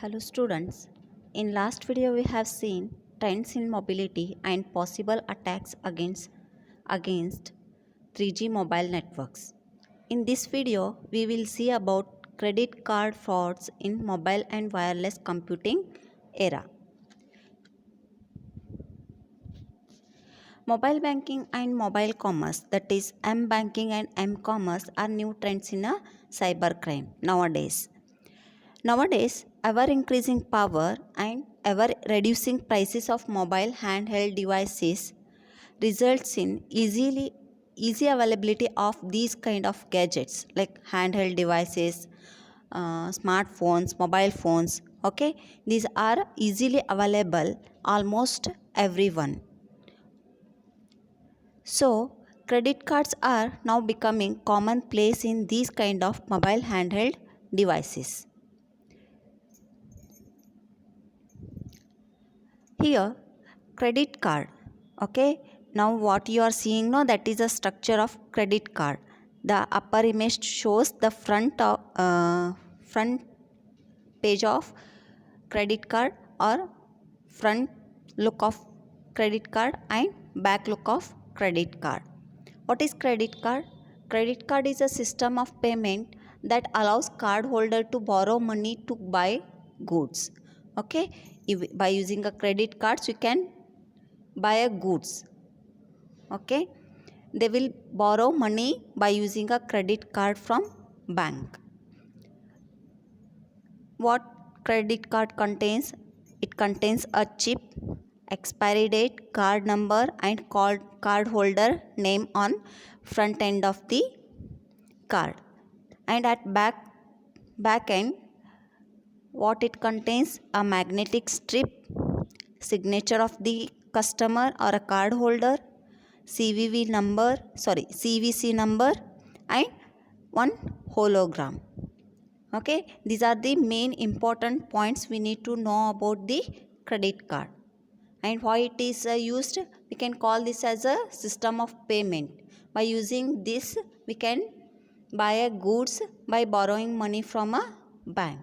Hello students. In last video we have seen trends in mobility and possible attacks against 3G mobile networks. In this video we will see about credit card frauds in mobile and wireless computing era. Mobile banking and mobile commerce, that is M-banking and M-commerce, are new trends in cybercrime nowadays. Nowadays, ever increasing power and ever reducing prices of mobile handheld devices results in easy availability of these kind of gadgets like handheld devices, smartphones, mobile phones. Okay, these are easily available almost everyone. So, credit cards are now becoming commonplace in these kind of mobile handheld devices. Here, credit card. Okay, now what you are seeing now, that is a structure of credit card. The upper image shows the front page of credit card, or front look of credit card and back look of credit card. What is credit card? Credit card is a system of payment that allows cardholder to borrow money to buy goods. Okay, by using a credit cards you can buy a goods. Okay, they will borrow money by using a credit card from bank. What credit card contains? It contains a chip, expiry date, card number and card holder name on front end of the card. And at back end, what it contains? A magnetic strip, signature of the customer or a card holder, CVC number and one hologram. Okay, these are the main important points we need to know about the credit card. And why it is used? We can call this as a system of payment. By using this, we can buy a goods by borrowing money from a bank.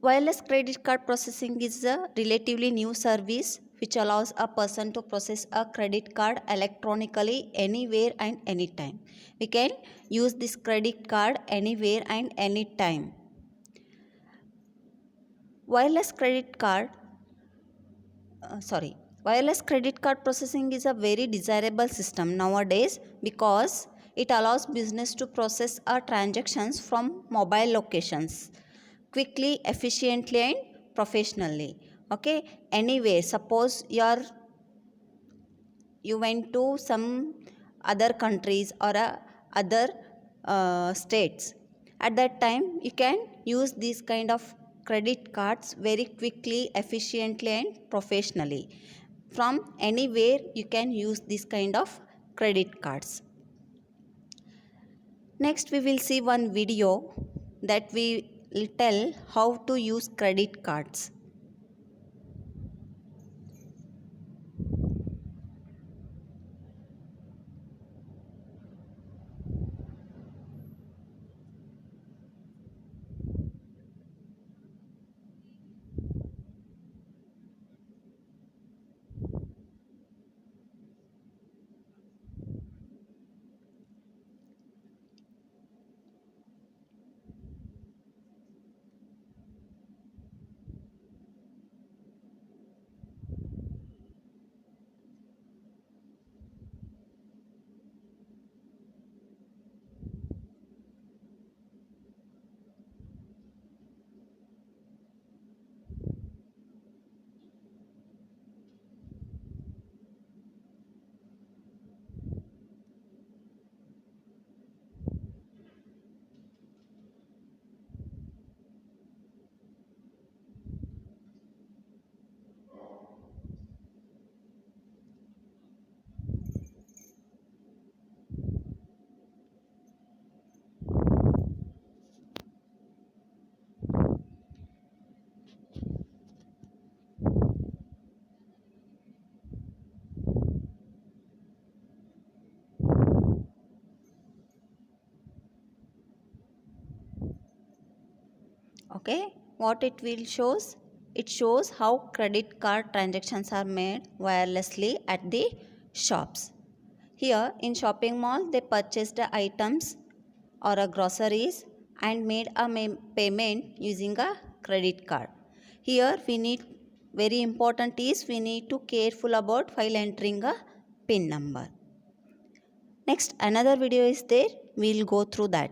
Wireless credit card processing is a relatively new service which allows a person to process a credit card electronically anywhere and anytime. We can use this credit card anywhere and anytime. Wireless credit card wireless credit card processing is a very desirable system nowadays because it allows business to process our transactions from mobile locations quickly, efficiently and professionally. Okay, anyway, suppose you went to some other countries or other states. At that time you can use these kind of credit cards very quickly, efficiently and professionally. From anywhere you can use this kind of credit cards. Next we will see one video that will tell how to use credit cards. Okay, what it will shows? It shows how credit card transactions are made wirelessly at the shops. Here in shopping mall, they purchased the items or a groceries and made a payment using a credit card. Here we need, very important is we need to careful about while entering a PIN number. Next, another video is there. We'll go through that.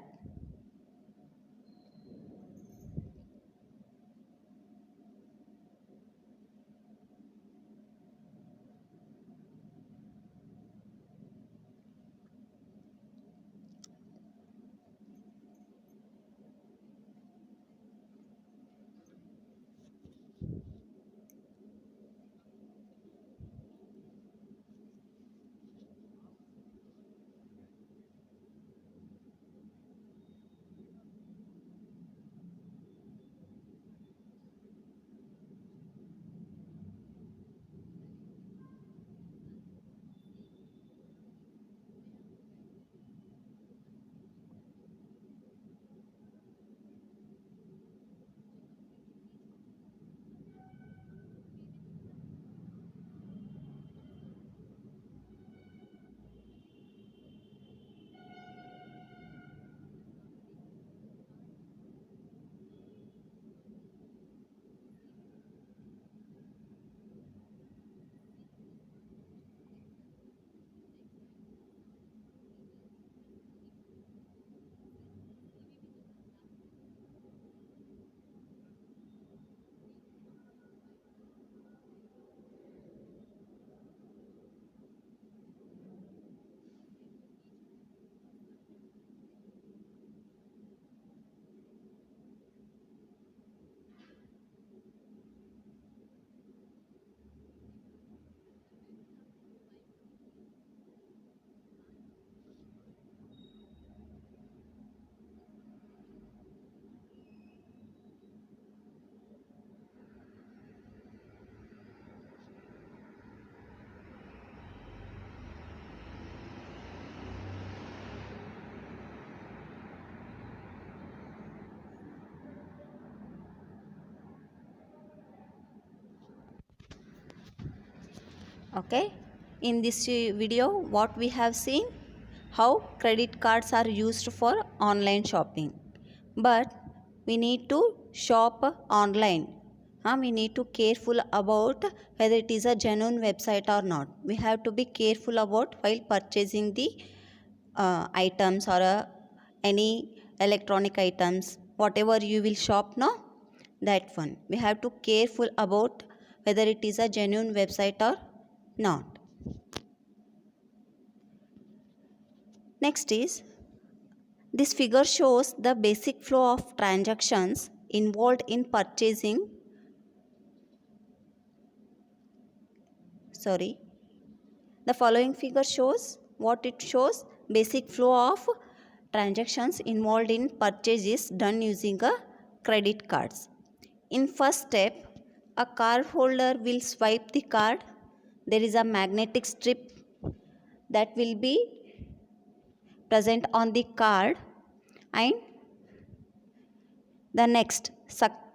Okay, in this video what we have seen, how credit cards are used for online shopping. But we need to shop online. We need to careful about whether it is a genuine website or not. We have to be careful about while purchasing the items or any electronic items, whatever you will shop now, that one we have to careful about whether it is a genuine website or not. Next is, this figure shows the basic flow of transactions involved in purchasing. Sorry. The following figure shows what it shows: basic flow of transactions involved in purchases done using a credit cards. In first step, a card holder will swipe the card. There is a magnetic strip that will be present on the card, and the next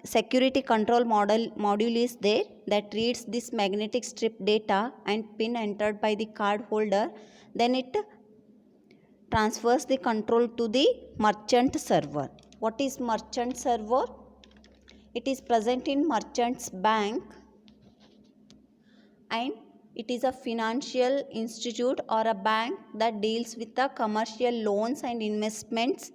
security control module is there that reads this magnetic strip data and pin entered by the card holder. Then it transfers the control to the merchant server. What is merchant server? It is present in merchant's bank, and it is a financial institute or a bank that deals with the commercial loans and investments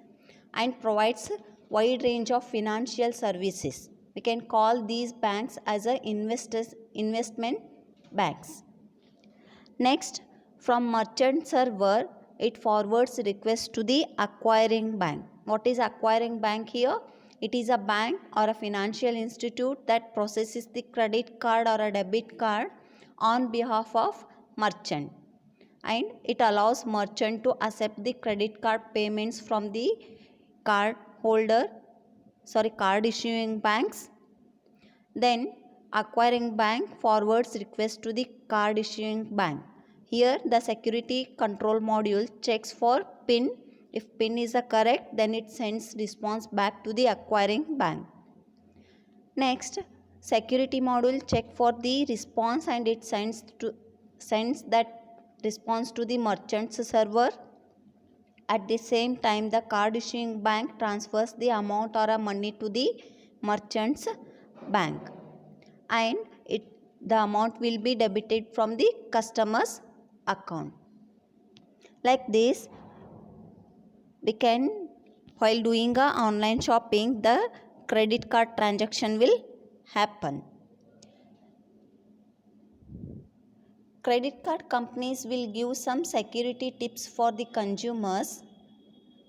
and provides wide range of financial services. We can call these banks as a investment banks. Next, from merchant server, it forwards request to the acquiring bank. What is acquiring bank here? It is a bank or a financial institute that processes the credit card or a debit card on behalf of merchant, and it allows merchant to accept the credit card payments from the card issuing banks. Then acquiring bank forwards request to the card issuing bank. Here the security control module checks for PIN. If PIN is correct, then it sends response back to the acquiring bank. Next, security module check for the response and it sends that response to the merchant's server. At the same time, the card issuing bank transfers the amount or a money to the merchant's bank, and the amount will be debited from the customer's account. Like this, we can, while doing a online shopping, the credit card transaction will happen. Credit card companies will give some security tips for the consumers.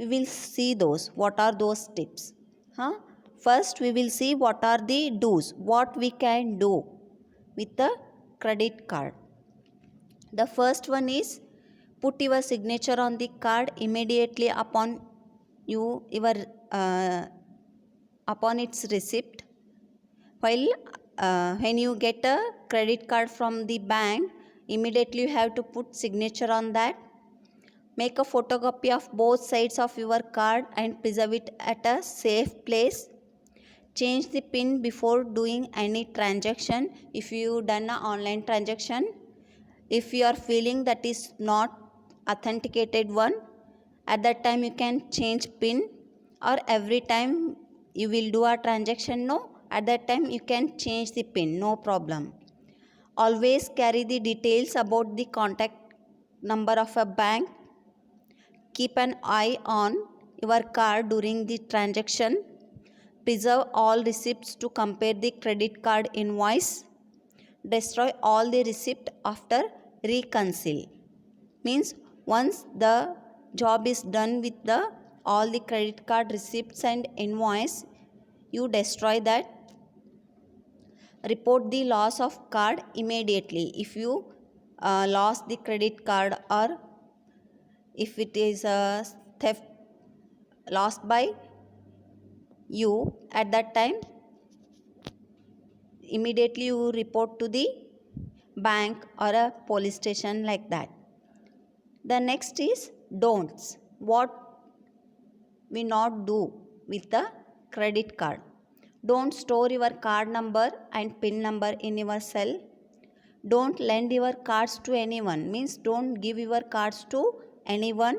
We will see those. What are those tips? First, we will see what are the do's, what we can do with the credit card. The first one is put your signature on the card immediately upon upon its receipt. While when you get a credit card from the bank, immediately you have to put signature on that. Make a photocopy of both sides of your card and preserve it at a safe place. Change the PIN before doing any transaction if you done an online transaction. If you are feeling that is not authenticated one, at that time you can change PIN, or every time you will do a transaction, no, at that time you can change the PIN, no problem. Always carry the details about the contact number of a bank. Keep an eye on your card during the transaction. Preserve all receipts to compare the credit card invoice. Destroy all the receipt after reconcile. Means once the job is done with the all the credit card receipts and invoice, you destroy that. Report the loss of card immediately. If you lost the credit card, or if it is a theft lost by you, at that time immediately you report to the bank or a police station, like that. The next is don'ts. What we not do with the credit card. Don't store your card number and PIN number in your cell. Don't lend your cards to anyone. Means don't give your cards to anyone.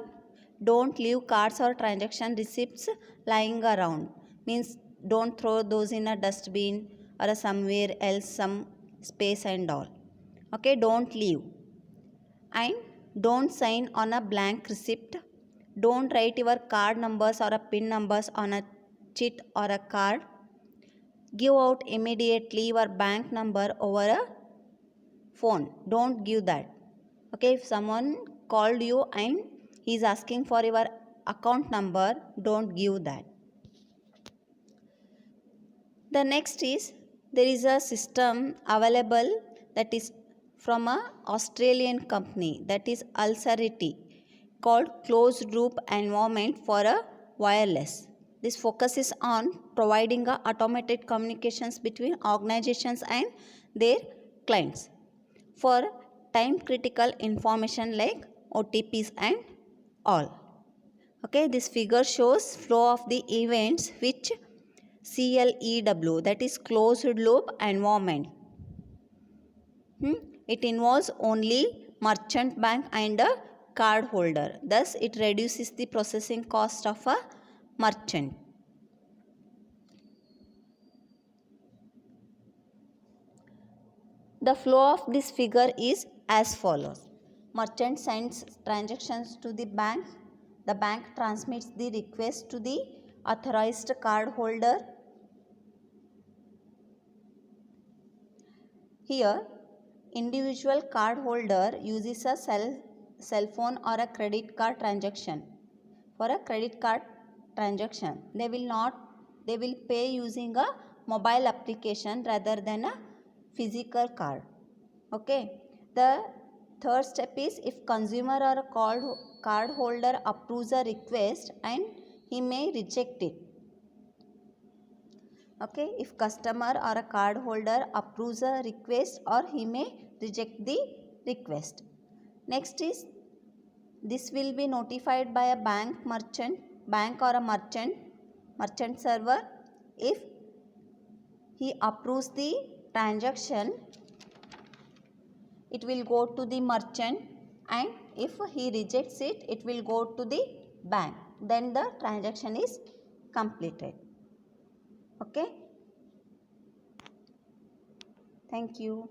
Don't leave cards or transaction receipts lying around. Means don't throw those in a dustbin or somewhere else, some space and all. Okay, don't leave. And don't sign on a blank receipt. Don't write your card numbers or a PIN numbers on a sheet or a card. Give out immediately your bank number over a phone. Don't give that. Okay, if someone called you and he is asking for your account number, don't give that. The next is, there is a system available that is from a Australian company, that is Ulcerity, called closed loop environment for a wireless. This focuses on providing a automated communications between organizations and their clients for time critical information like OTPs and all. Okay, this figure shows flow of the events which CLEW, that is closed loop environment. It involves only merchant bank and a card holder. Thus, it reduces the processing cost of a merchant. The flow of this figure is as follows. Merchant sends transactions to the bank. The bank transmits the request to the authorized card holder. Here, individual card holder uses a cell phone or a credit card transaction. For a credit card transaction, they will pay using a mobile application rather than a physical card. Okay. The third step is, if consumer or a card holder approves a request and he may reject it. Okay, if customer or a card holder approves a request, or he may reject the request. Next is, this will be notified by a bank or a merchant server. If he approves the transaction, it will go to the merchant, and if he rejects it, it will go to the bank. Then the transaction is completed. Okay. Thank you.